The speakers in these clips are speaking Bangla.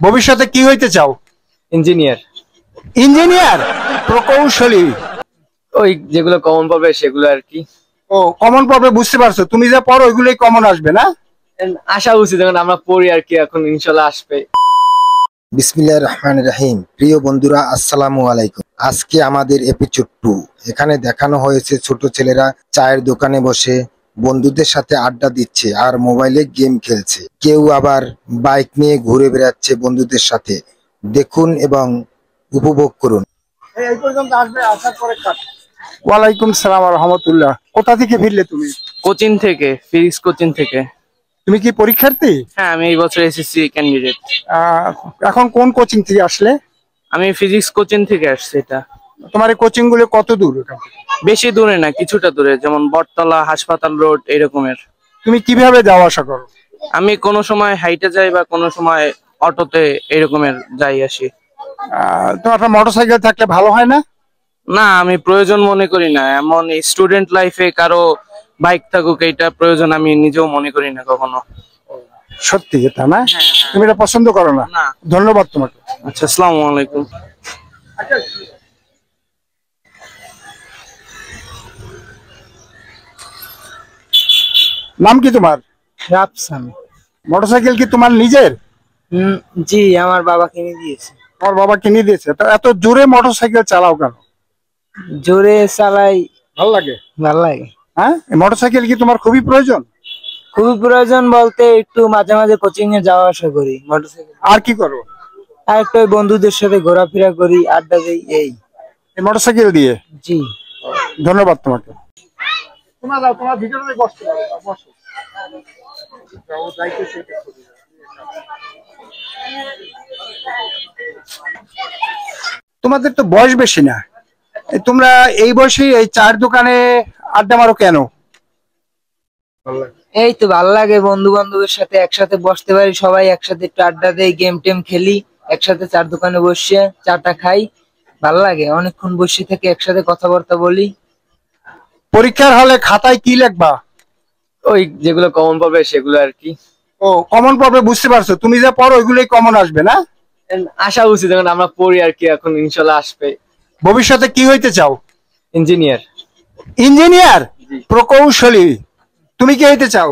ভবিষ্যতে কি হইতে চাও? ইঞ্জিনিয়ার। ইঞ্জিনিয়ার, প্রকৌশলী। ওই যেগুলো কমন পাবে সেগুলো আর কি। ও, কমন পাবে, বুঝতে পারছো? তুমি যা পড়ো ওইগুলোই কমন আসবে না? আশা উচিত যখন আমরা পড়ি আর কি, এখন ইনশাল্লাহ আসবে। বিসমিল্লাহির রহমানির রহিম। প্রিয় বন্ধুরা, আসসালামু আলাইকুম। আজকে আমাদের এপিসোড 2। এখানে দেখানো হয়েছে ছোট ছেলেরা চায়ের দোকানে বসে বন্ধুদের সাথে আড্ডা দিচ্ছে আর মোবাইলে গেম খেলছে। কেউ আবার বাইক নিয়ে ঘুরে বেড়াচ্ছে বন্ধুদের সাথে। দেখুন এবং উপভোগ করুন। এই পর্যন্ত আসবে, আসার পরে কাট। ওয়ালাইকুম সালাম ওয়া রাহমাতুল্লাহ। কোথা থেকে ফিরলে তুমি? কোচিং থেকে, ফিজিক্স কোচিং থেকে। তুমি কি পরীক্ষার্থী? হ্যাঁ, আমি এই বছর এসএসসি ক্যান্ডিডেট। এখন কোন কোচিং থেকে আসলে? আমি ফিজিক্স কোচিং থেকে আসছি। এটা তোমার এই কোচিং গুলো কত দূর এখান থেকে? বেশি দূরে না, কিছুটা দূরে, যেমন বটতলা, হাসপাতাল রোড এরকমের। তুমি কিভাবে যাওয়া আসা করো? আমি কোনো সময় হাইটে যাই বা কোনো সময় অটোতে এরকমের যাই আসি। তোমার একটা মোটরসাইকেল থাকলে ভালো হয় না? না, আমি প্রয়োজন মনে করি না। এমন স্টুডেন্ট লাইফে কারো বাইক থাকুক এটা প্রয়োজন আমি নিজেও মনে করি না কখনো। সত্যি এটা না? তুমি এটা পছন্দ করো না? না। ধন্যবাদ তোমাকে। আচ্ছা, আসসালামু আলাইকুম। নাম কি তোমার? রাফসান। মোটরসাইকেল কি তোমার নিজের? জি, আমার বাবা কিনে দিয়েছে। তোমার বাবা কিনে দিয়েছে? তো এত জোরে মোটরসাইকেল চালাও কেন? জোরে চালাই, ভালো লাগে। ভালো লাগে। হ্যাঁ, মোটরসাইকেল কি তোমার খুবই প্রয়োজন? খুবই প্রয়োজন বলতে একটু মাঝে মাঝে কোচিং এ যাওয়া আসা করি মোটরসাইকেল। আর কি করো? আর একটু ওই বন্ধুদের সাথে ঘোরাফেরা করি, আড্ডা দিই, এই। এই মোটরসাইকেল দিয়ে? জি। ধন্যবাদ তোমাকে। তোমার দাও, তোমার ভিতরে বসতে পারো, বসো। তোমাদের তো বয়স বেশি না, তোমরা এই বয়সে এই চায়ের দোকানে আড্ডা মারো কেন? এই তো ভালো লাগে, বন্ধু বান্ধবের সাথে একসাথে বসতে পারি, সবাই একসাথে একটু আড্ডা দেই, গেম টেম খেলি, একসাথে চার দোকানে বসে চাটা খাই, ভালো লাগে। অনেকক্ষণ বসে থেকে একসাথে কথাবার্তা বলি। পরীক্ষার হলে খাতায় কি লিখবা? ওই যেগুলো কমন পাবে সেগুলো আর কি। ও, কমন পাবে, বুঝতে পারছো? তুমি যা পড়ো ওইগুলোই কমন আসবে না? আশা উচিত যখন আমরা পড়ি আর কি, এখন ইনশাল্লাহ আসবে। ভবিষ্যতে কি হইতে চাও? ইঞ্জিনিয়ার। ইঞ্জিনিয়ার, প্রকৌশলী। তুমি কি হইতে চাও?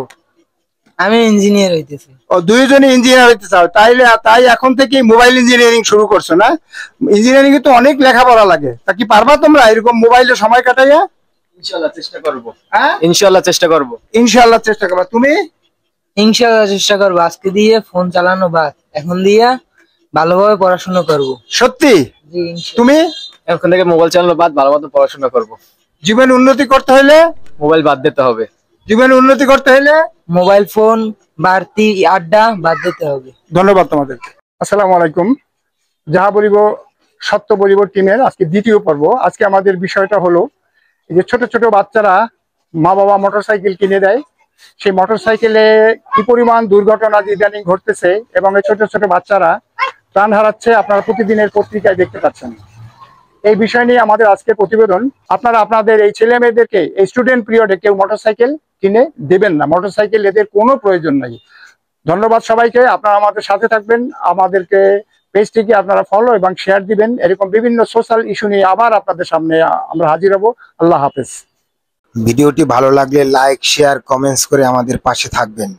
আমি ইঞ্জিনিয়ার হইতেছি। ও, দুইজনে ইঞ্জিনিয়ার হইতে চাও? তাই এখন থেকে মোবাইল ইঞ্জিনিয়ারিং শুরু করছো না? ইঞ্জিনিয়ারিং এ তো অনেক লেখাপড়া লাগে, তা কি পারবা তোমরা এরকম মোবাইলে সময় কাটাইয়া? ইনশাল্লাহ চেষ্টা করব। হ্যাঁ, ইনশাল্লাহ চেষ্টা করব। ইনশাআল্লাহ চেষ্টা করবা। তুমি? ইনশাআল্লাহ চেষ্টা করবো। আজকে দিয়ে ফোন চালানো বাদ, এখন দিয়ে ভালোভাবে পড়াশোনা করবো। সত্যি? জি, ইনশাআল্লাহ। তুমি? এখন থেকে মোবাইল চালানো বাদ, ভালো মতো পড়াশোনা করব। জীবনে উন্নতি করতে হলে মোবাইল বাদ দিতে হবে। জীবনে উন্নতি করতে হলে মোবাইল ফোন, বাড়তি আড্ডা বাদ দিতে হবে। ধন্যবাদ তোমাদের। আসসালামু আলাইকুম। যাহা বলিব সত্য বলিব টিমের আজকে দ্বিতীয় পর্ব। আজকে আমাদের বিষয়টা হলো এই যে ছোট ছোট বাচ্চারা মা বাবা মোটরসাইকেল কিনে দেয়, সেই মোটরসাইকেলে কি পরিমাণ দুর্ঘটনা ইদানিং ঘটতেছে এবং এই ছোট ছোট বাচ্চারা প্রাণ হারাচ্ছে, আপনারা প্রতিদিনের পত্রিকায় দেখতে পাচ্ছেন। এই বিষয় নিয়ে আমাদের আজকে প্রতিবেদন। আপনারা আপনাদের এই ছেলে মেয়েদেরকে এই স্টুডেন্ট পিরিয়ডে কেউ মোটরসাইকেল কিনে দেবেন না, মোটরসাইকেল এদের কোনো প্রয়োজন নাই। ধন্যবাদ সবাইকে। আপনারা আমাদের সাথে থাকবেন, আমাদেরকে পেজটিকে আপনারা ফলো এবং শেয়ার দিবেন। এরকম বিভিন্ন সোশ্যাল ইস্যু নিয়ে আবার আপনাদের সামনে আমরা হাজির হব। আল্লাহ হাফেজ। ভিডিওটি ভালো লাগলে লাইক, শেয়ার, কমেন্টস করে আমাদের পাশে থাকবেন।